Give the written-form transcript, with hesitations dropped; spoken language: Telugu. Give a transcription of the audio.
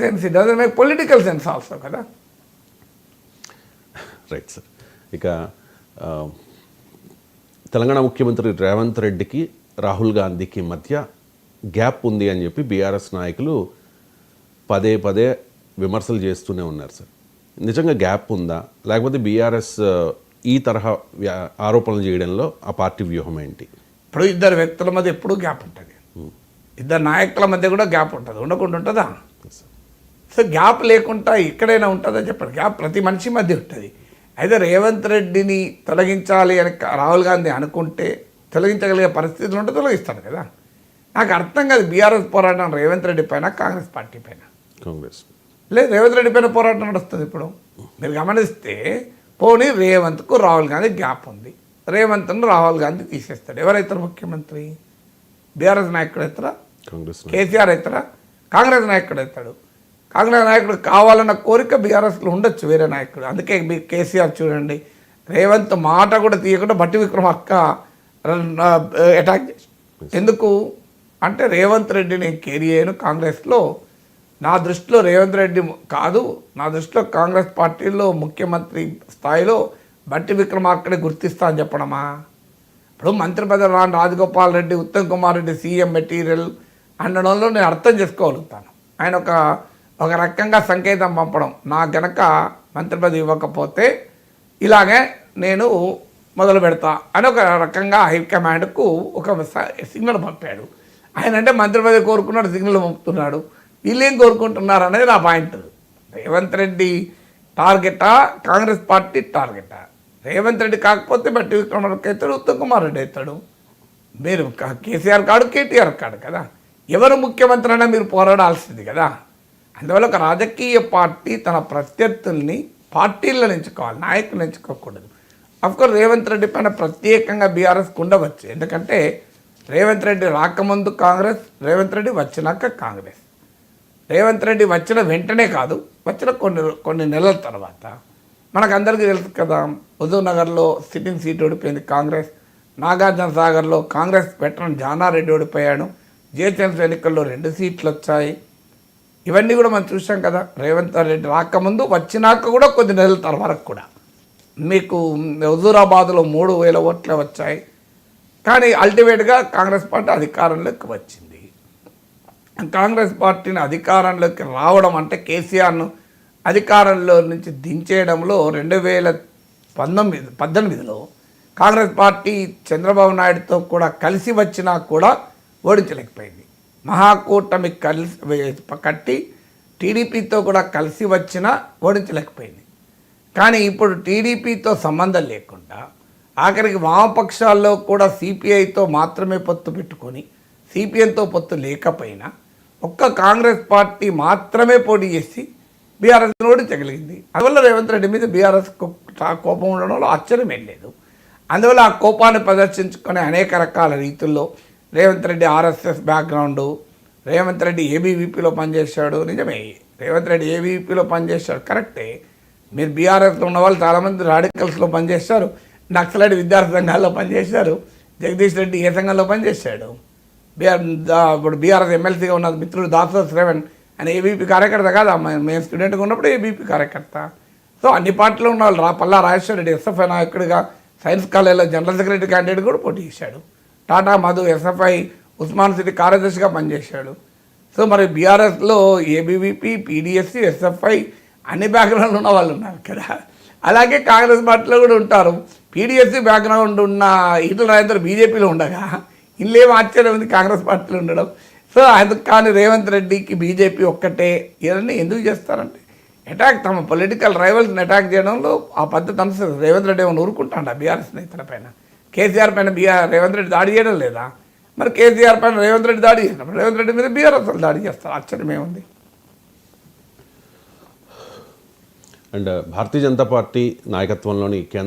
Sense, it doesn't make political sense also కదా. Right sir. ఇక తెలంగాణ ముఖ్యమంత్రి రేవంత్ రెడ్డికి రాహుల్ గాంధీకి మధ్య గ్యాప్ ఉంది అని చెప్పి బీఆర్ఎస్ నాయకులు పదే పదే విమర్శలు చేస్తూనే ఉన్నారు సార్. నిజంగా గ్యాప్ ఉందా, లేకపోతే బీఆర్ఎస్ ఈ తరహా ఆరోపణలు చేయడంలో ఆ పార్టీ వ్యూహం ఏంటి? ఇప్పుడు ఇద్దరు వ్యక్తుల మధ్య ఎప్పుడూ గ్యాప్ ఉంటుంది, ఇద్దరు నాయకుల మధ్య కూడా గ్యాప్ ఉంటుంది, ఉండకుండా ఉంటుందా? సో గ్యాప్ లేకుండా ఎక్కడైనా ఉంటుందా చెప్పండి? గ్యాప్ ప్రతి మనిషి మధ్య ఉంటుంది. అయితే రేవంత్ రెడ్డిని తొలగించాలి అని రాహుల్ గాంధీ అనుకుంటే తొలగించగలిగే పరిస్థితులు ఉంటే తొలగిస్తాడు కదా. నాకు అర్థం కాదు బీఆర్ఎస్ పోరాటం రేవంత్ రెడ్డి పైన కాంగ్రెస్ పార్టీ పైన. కాంగ్రెస్ లేదు, రేవంత్ రెడ్డి పైన పోరాటం నడుస్తుంది. ఇప్పుడు మీరు గమనిస్తే పోనీ రేవంత్కు రాహుల్ గాంధీ గ్యాప్ ఉంది, రేవంత్ను రాహుల్ గాంధీ తీసేస్తాడు. ఎవరైతారు ముఖ్యమంత్రి? బీఆర్ఎస్ నాయకుడు అవుతారా? కేసీఆర్ అవుతారా? కాంగ్రెస్ నాయకుడు అవుతాడు. కాంగ్రెస్ నాయకుడు కావాలన్న కోరిక బీఆర్ఎస్లో ఉండొచ్చు, వేరే నాయకుడు. అందుకే కేసీఆర్ చూడండి, రేవంత్ మాట కూడా తీయకుండా బట్టి విక్రమార్క అటాక్ చేసి, ఎందుకు అంటే రేవంత్ రెడ్డి నేను కేరీ అయ్యాను కాంగ్రెస్లో, నా దృష్టిలో రేవంత్ రెడ్డి కాదు, నా దృష్టిలో కాంగ్రెస్ పార్టీలో ముఖ్యమంత్రి స్థాయిలో బట్టి విక్రమార్కని గుర్తిస్తా అని చెప్పడమా? ఇప్పుడు మంత్రి పదవి రాని రాజగోపాల్ రెడ్డి, ఉత్తమ్ కుమార్ రెడ్డి సీఎం మెటీరియల్ అనడంలో నేను అర్థం చేసుకోగలుగుతాను. ఆయన ఒక రకంగా సంకేతం పంపడం, నా గనక మంత్రి పదవి ఇవ్వకపోతే ఇలాగే నేను మొదలు పెడతా అని ఒక రకంగా హైకమాండ్కు ఒక సిగ్నల్ పంపాడు. ఆయన అంటే మంత్రి పదవి కోరుకున్నాడు, సిగ్నల్ పంపుతున్నాడు. వీళ్ళేం కోరుకుంటున్నారు అనేది నా పాయింట్. రేవంత్ రెడ్డి టార్గెటా, కాంగ్రెస్ పార్టీ టార్గెటా? రేవంత్ రెడ్డి కాకపోతే బట్టి విక్రమార్క అవుతాడు, ఉత్తమ్ కుమార్ రెడ్డి అవుతాడు. మీరు కేసీఆర్ కాడు, కేటీఆర్ కాడు కదా. ఎవరు ముఖ్యమంత్రి అయినా మీరు పోరాడాల్సింది కదా. అందువల్ల ఒక రాజకీయ పార్టీ తన ప్రత్యర్థుల్ని పార్టీల్లో ఎంచుకోవాలి, నాయకులు ఎంచుకోకూడదు. అఫ్కోర్స్ రేవంత్ రెడ్డి పైన ప్రత్యేకంగా బీఆర్ఎస్కి ఉండవచ్చు, ఎందుకంటే రేవంత్ రెడ్డి రాకముందు కాంగ్రెస్, రేవంత్ రెడ్డి వచ్చినాక కాంగ్రెస్. రేవంత్ రెడ్డి వచ్చిన వెంటనే కాదు, వచ్చిన కొన్ని నెలల తర్వాత మనకందరికీ తెలుసు కదా. హుజూర్ నగర్లో సిట్టింగ్ సీట్ ఓడిపోయింది కాంగ్రెస్, నాగార్జున సాగర్లో కాంగ్రెస్ వెటరన్ జానారెడ్డి ఓడిపోయాడు, జిహెచ్ఎంసీ ఎన్నికల్లో 2 సీట్లు వచ్చాయి. ఇవన్నీ కూడా మనం చూసాం కదా. రేవంత్ రెడ్డి రాకముందు, వచ్చినాక కూడా కొద్ది నెలల తర్వాత కూడా మీకు హుజూరాబాద్లో 3,000 ఓట్లే వచ్చాయి. కానీ అల్టిమేట్గా కాంగ్రెస్ పార్టీ అధికారంలోకి వచ్చింది. కాంగ్రెస్ పార్టీని అధికారంలోకి రావడం అంటే కేసీఆర్ను అధికారంలో నుంచి దించేయడంలో 2018లో కాంగ్రెస్ పార్టీ చంద్రబాబు నాయుడుతో కూడా కలిసి వచ్చినా కూడా ఓడించలేకపోయింది. మహాకూటమి కట్టి టీడీపీతో కూడా కలిసి వచ్చినా ఓడించలేకపోయింది. కానీ ఇప్పుడు టీడీపీతో సంబంధం లేకుండా ఆఖరికి వామపక్షాల్లో కూడా సిపిఐతో మాత్రమే పొత్తు పెట్టుకొని, సిపిఎంతో పొత్తు లేకపోయినా ఒక్క కాంగ్రెస్ పార్టీ మాత్రమే పోటీ చేసి బీఆర్ఎస్ ఓడించగలిగింది. అందువల్ల రేవంత్ రెడ్డి మీద బీఆర్ఎస్ కోపం ఉండడంలో ఆశ్చర్యం లేదు. అందువల్ల ఆ కోపాన్ని ప్రదర్శించుకునే అనేక రకాల రీతుల్లో రేవంత్ రెడ్డి ఆర్ఎస్ఎస్ బ్యాక్గ్రౌండు, రేవంత్ రెడ్డి ఏబీవీపీలో పనిచేశాడు, నిజమే రేవంత్ రెడ్డి ఏబీవీపీలో పనిచేశాడు, కరెక్టే. మీరు బీఆర్ఎస్లో ఉన్న వాళ్ళు చాలామంది రాడికల్స్లో పనిచేశారు, నక్సలైట్ విద్యార్థి సంఘాల్లో పనిచేశారు, జగదీష్ రెడ్డి ఏ సంఘంలో పనిచేశాడు. ఇప్పుడు బీఆర్ఎస్ ఎమ్మెల్సీగా ఉన్న మిత్రుడు దాసో శ్రవణ్ ఆయన ఏబీపీ కార్యకర్త కాదా? మేము స్టూడెంట్గా ఉన్నప్పుడు ఏబీపీ కార్యకర్త. సో అన్ని పార్టీలో ఉన్న వాళ్ళు పల్లా రాజేశ్వర రెడ్డి ఎస్ఎఫ్ఐ నాయకుడిగా సైన్స్ కాలేజీలో జనరల్ సెక్రటరీ క్యాండిడేట్ కూడా పోటీ చేశాడు. టాటా మధు ఎస్ఎఫ్ఐ ఉస్మాన్ సిటీ కార్యదర్శిగా పనిచేశాడు. సో మరి బీఆర్ఎస్లో ఏబీవీపీ, పీడీఎస్సీ, ఎస్ఎఫ్ఐ అన్ని బ్యాక్గ్రౌండ్లు ఉన్న వాళ్ళు ఉన్నారు కదా. అలాగే కాంగ్రెస్ పార్టీలో కూడా ఉంటారు. పీడీఎస్సీ బ్యాక్గ్రౌండ్ ఉన్న ఈటల రాజేందర్ బీజేపీలో ఉండగా ఇల్లేం ఆశ్చర్యం ఉంది కాంగ్రెస్ పార్టీలో ఉండడం. సో అందుకు కానీ రేవంత్ రెడ్డికి బీజేపీ ఒక్కటే ఇవన్నీ ఎందుకు చేస్తారంటే అటాక్, తమ పొలిటికల్ రైవల్స్ని అటాక్ చేయడంలో ఆ పద్ధతి అనుసరి. రేవంత్ రెడ్డి ఏమైనా ఊరుకుంటాడా బీఆర్ఎస్ నేతల పైన? కేసీఆర్ పైన రేవంత్ రెడ్డి దాడి చేయడం లేదా? మరి కేసీఆర్ పైన రేవంత్ రెడ్డి దాడి చేసినప్పుడు రేవంత్ రెడ్డి మీద బీఆర్ఎస్ దాడి చేస్తారు, ఆశ్చర్యమేముంది? అండ్ భారతీయ జనతా పార్టీ నాయకత్వంలోని కేంద్ర